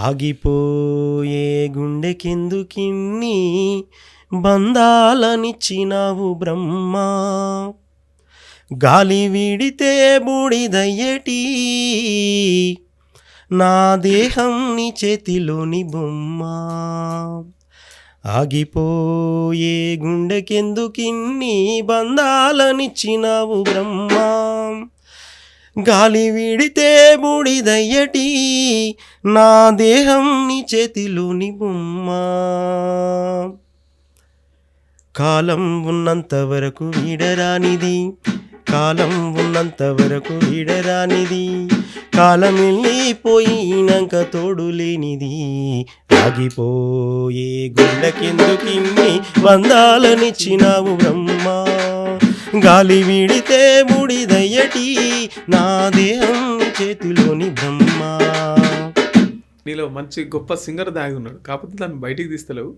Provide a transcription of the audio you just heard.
ఆగిపోయే గుండెకెందుకిన్ని బంధాలనిచ్చినావు బ్రహ్మా, గాలి వీడితే బూడిదయ్యేటి నా దేహం నీ చేతిలోని బొమ్మ. ఆగిపోయే గుండెకెందుకిన్ని బంధాలనిచ్చినావు బ్రహ్మా, గాలి వీడితే బూడిదయ్యటి నా దేహం నీ చేతిలోని బొమ్మ. కాలం ఉన్నంత వరకు వీడరానిది, కాలం ఉన్నంత వరకు వీడరానిది, కాలం వెళ్ళిపోయినాక తోడు లేనిది. ఆగిపోయే గుండెకెందుకిన్ని బంధాలనిచ్చినావు బ్రహ్మా, గాలి వీడితే బూడిదయ్యటి నా దేహం చేతిలోని బ్రహ్మ. నీలో మంచి గొప్ప సింగర్ దాగి ఉన్నాడు, కాకపోతే దాన్ని బయటికి తీస్తలేవు.